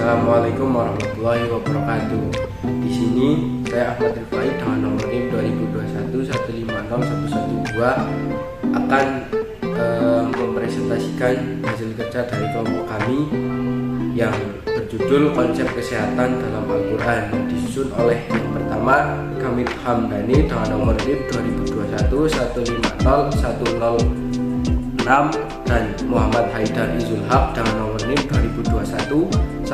Assalamualaikum warahmatullahi wabarakatuh. Di sini saya Ahmad Rifai dengan nomor NIM 2021150112 akan mempresentasikan hasil kerja dari kelompok kami yang berjudul Konsep Kesehatan dalam Al-Quran, yang disusun oleh yang pertama Hamid Hamdani dengan nomor NIM 2021150106 dan Muhammad Haidar Izul Haq dengan nomor NIM 2021150108.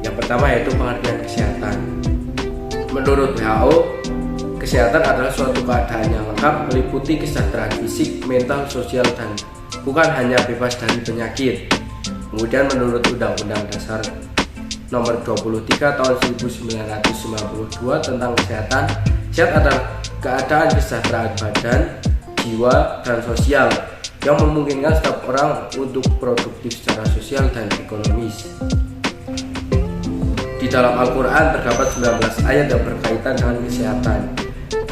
Yang pertama yaitu pengertian kesehatan. Menurut WHO, kesehatan adalah suatu keadaan yang lengkap meliputi kesejahteraan fisik, mental, sosial, dan bukan hanya bebas dari penyakit. Kemudian menurut Undang-Undang Dasar nomor 23 tahun 1992 tentang kesehatan, sehat adalah keadaan kesejahteraan badan, jiwa, dan sosial yang memungkinkan setiap orang untuk produktif secara sosial dan ekonomis. Di dalam Al-Quran terdapat 19 ayat yang berkaitan dengan kesehatan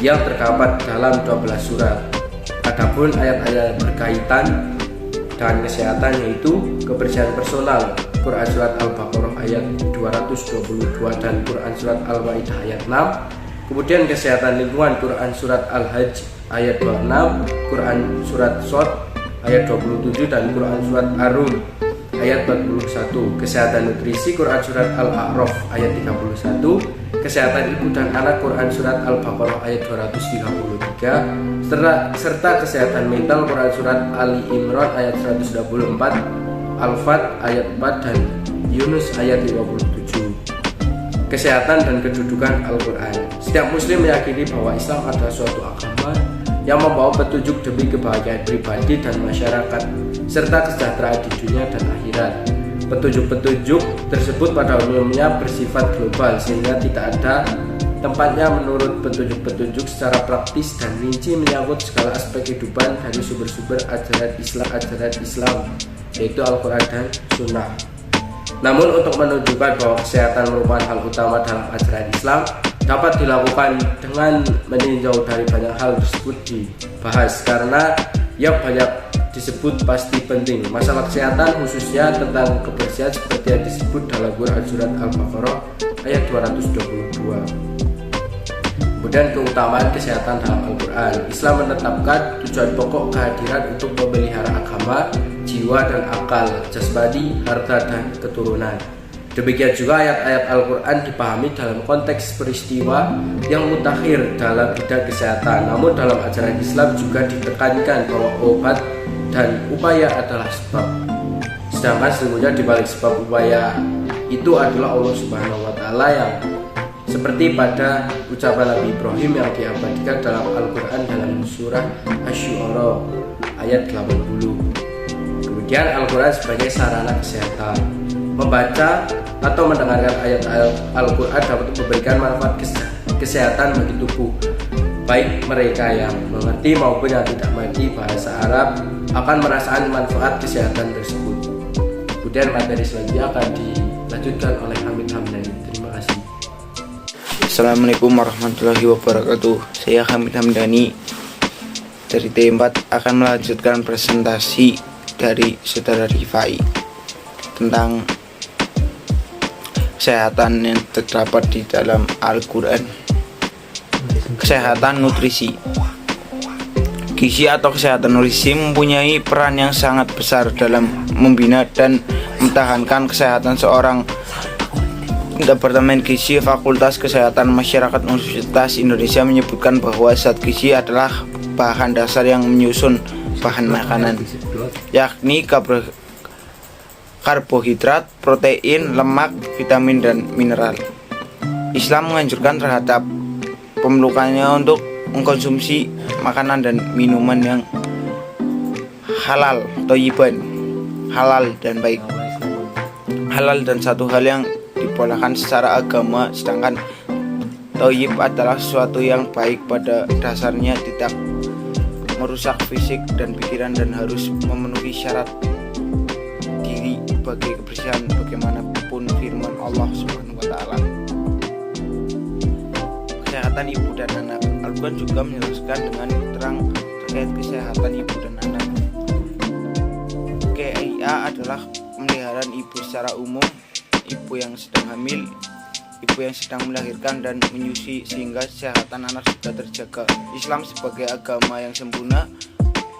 yang terdapat dalam 12 surat. Adapun ayat-ayat yang berkaitan dengan kesehatan yaitu kebersihan personal, Quran Surat Al-Baqarah ayat 222 dan Quran Surat Al-Ma'idah ayat 6. Kemudian kesehatan lingkungan, Quran Surat Al-Hajj ayat 26, Quran Surat Shad ayat 27 dan Quran Surat Ar-Rum ayat 41. Kesehatan nutrisi, Quran Surat Al-A'raf ayat 31. Kesehatan ibu dan anak, Quran Surat Al-Baqarah ayat 233, serta kesehatan mental, Quran Surat Ali Imran ayat 124, Al-Fat ayat 4 dan Yunus ayat 57. Kesehatan dan kedudukan Al-Quran. Setiap muslim meyakini bahwa Islam adalah suatu agama yang membawa petunjuk demi kebahagiaan pribadi dan masyarakat, serta kesejahteraan di dunia dan akhirat. Petunjuk-petunjuk tersebut pada umumnya bersifat global, sehingga tidak ada tempatnya menurut petunjuk-petunjuk secara praktis dan rinci menyangkut segala aspek kehidupan dari sumber-sumber ajaran Islam, yaitu Al-Quran dan Sunnah. Namun untuk menunjukkan bahwa kesehatan merupakan hal utama dalam ajaran Islam, dapat dilakukan dengan meninjau dari banyak hal tersebut dibahas, karena yang banyak disebut pasti penting. Masalah kesehatan khususnya tentang kebersihan seperti yang disebut dalam Quran Surat Al-Baqarah ayat 222. Kemudian keutamaan kesehatan dalam Al-Quran. Islam menetapkan tujuan pokok kehadiran untuk memelihara agama, jiwa dan akal, jasmani, harta dan keturunan. Demikian juga ayat-ayat Al-Quran dipahami dalam konteks peristiwa yang mutakhir dalam bidang kesehatan. Namun dalam ajaran Islam juga ditekankan bahwa obat dan upaya adalah sebab. Sedangkan sesungguhnya di balik sebab upaya itu adalah Allah Subhanahu wa Ta'ala, yang seperti pada ucapan Nabi Ibrahim yang diabadikan dalam Al-Quran dalam surah Asy-Syu'ara ayat 80. Kemudian Al-Quran sebagai sarana kesehatan. Membaca atau mendengarkan ayat-ayat Al-Quran dapat memberikan manfaat kesehatan bagi tubuh, baik mereka yang mengerti maupun yang tidak mengerti bahasa Arab akan merasakan manfaat kesehatan tersebut. Kemudian materi selanjutnya akan dilanjutkan oleh Hamid Hamdani. Terima kasih. Assalamualaikum warahmatullahi wabarakatuh. Saya Hamid Hamdani dari T4 akan melanjutkan presentasi dari Saudara Rifai tentang kesehatan yang terdapat di dalam Al-Quran. Kesehatan nutrisi. Gizi atau kesehatan nutrisi mempunyai peran yang sangat besar dalam membina dan mempertahankan kesehatan seorang. Departemen Gizi Fakultas Kesehatan Masyarakat Universitas Indonesia menyebutkan bahwa zat gizi adalah bahan dasar yang menyusun bahan makanan, yakni karbohidrat, protein, lemak, vitamin, dan mineral. Islam menganjurkan terhadap pemelukannya untuk mengkonsumsi makanan dan minuman yang halal, thayyiban, halal dan baik. Halal dan satu hal yang dibolehkan secara agama, sedangkan thayyib adalah sesuatu yang baik pada dasarnya, tidak merusak fisik dan pikiran, dan harus memenuhi syarat diri bagi kebersihan bagaimanapun firman Allah Subhanahu wa Ta'ala. Kesehatan ibu dan anak. Al-Quran juga menjelaskan dengan terang terkait kesehatan ibu dan anak. KIA A adalah pemeliharaan ibu secara umum, ibu yang sedang hamil, ibu yang sedang melahirkan dan menyusui, sehingga kesehatan anak juga terjaga. Islam sebagai agama yang sempurna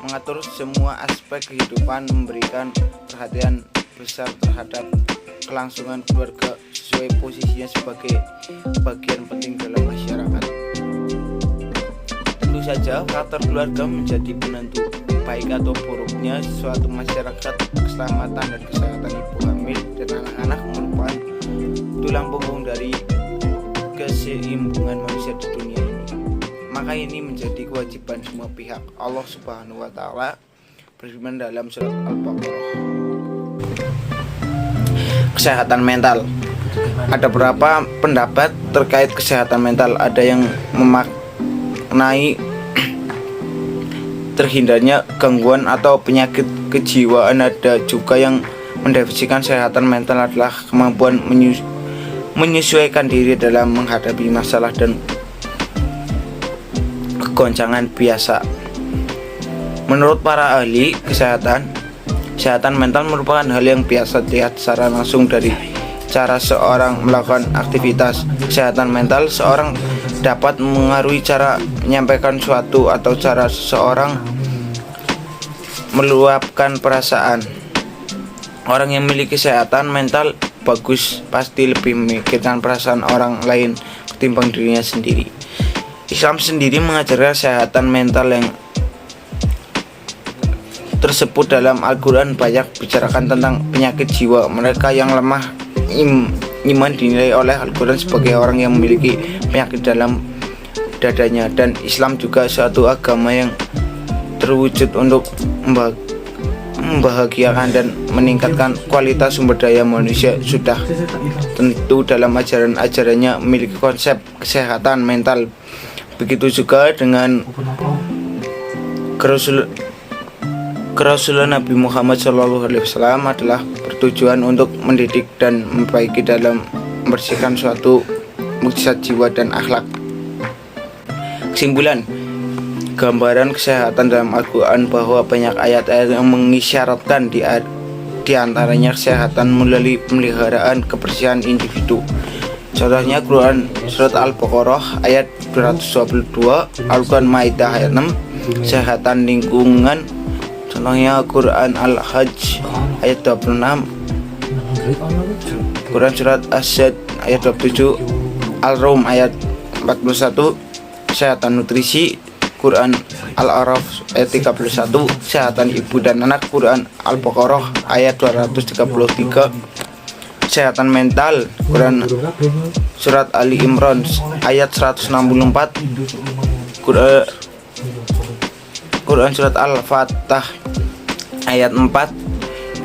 mengatur semua aspek kehidupan, memberikan perhatian besar terhadap kelangsungan keluarga sesuai posisinya sebagai bagian penting dalam masyarakat. Tentu saja faktor keluarga menjadi penentu baik atau buruknya suatu masyarakat. Keselamatan dan kesehatan ibu hamil dan anak-anak merupakan tulang punggung dari keseimbangan manusia di dunia ini. Maka ini menjadi kewajiban semua pihak. Allah Subhanahu wa Ta'ala berfirman dalam surat Al-Baqarah. Kesehatan mental. Ada beberapa pendapat terkait kesehatan mental. Ada yang memaknai terhindarnya gangguan atau penyakit kejiwaan. Ada juga yang mendefinisikan kesehatan mental adalah kemampuan menyesuaikan diri dalam menghadapi masalah dan kegoncangan biasa. Menurut para ahli kesehatan mental merupakan hal yang biasa dilihat secara langsung dari cara seorang melakukan aktivitas. Kesehatan mental seorang dapat mengaruhi cara menyampaikan suatu atau cara seseorang meluapkan perasaan. Orang yang memiliki kesehatan mental bagus pasti lebih memikirkan perasaan orang lain ketimbang dirinya sendiri. Islam sendiri mengajarkan kesehatan mental yang tersebut dalam Al-Quran banyak bicarakan tentang penyakit jiwa. Mereka yang lemah iman dinilai oleh Al-Quran sebagai orang yang memiliki penyakit dalam dadanya, dan Islam juga suatu agama yang terwujud untuk membahagiakan dan meningkatkan kualitas sumber daya manusia. Sudah tentu dalam ajaran-ajarannya memiliki konsep kesehatan mental. Begitu juga dengan kerasulan Nabi Muhammad SAW adalah bertujuan untuk mendidik dan memperbaiki dalam membersihkan suatu mukjizat jiwa dan akhlak. Kesimpulan, gambaran kesehatan dalam Al-Quran bahwa banyak ayat-ayat yang mengisyaratkan di antaranya kesehatan melalui pemeliharaan kebersihan individu. Contohnya Quran surat Al-Baqarah ayat 222, Al-Quran Maidah ayat 6, kesehatan lingkungan. Contohnya Quran Al-Hajj ayat 26, Quran surat As-Sad ayat 27, Al-Rum ayat 41, kesehatan nutrisi. Quran Al-A'raf ayat 31, kesehatan ibu dan anak. Quran Al-Baqarah ayat 233, kesehatan mental. Quran surat Ali Imran ayat 164, Quran surat Al-Fatah ayat 4,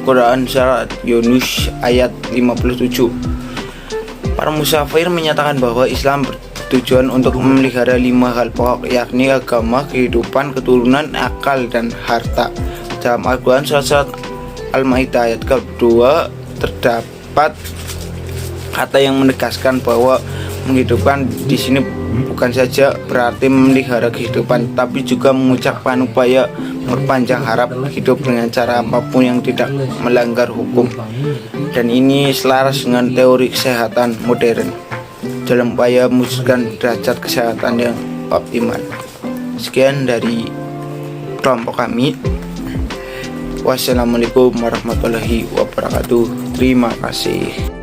Quran surat Yunus ayat 57. Para musafir menyatakan bahwa Islam bertujuan untuk memelihara 5 hal pokok, yakni agama, kehidupan, keturunan, akal, dan harta. Dalam Al-Quran surat Al-Maidah ayat ke-2 terdapat kata yang menegaskan bahwa menghidupkan di sini bukan saja berarti memelihara kehidupan, tapi juga mengucapkan upaya memperpanjang harap hidup dengan cara apapun yang tidak melanggar hukum. Dan ini selaras dengan teori kesehatan modern dalam upaya mewujudkan derajat kesehatan yang optimal. Sekian dari kelompok kami. Wassalamualaikum warahmatullahi wabarakatuh. Terima kasih.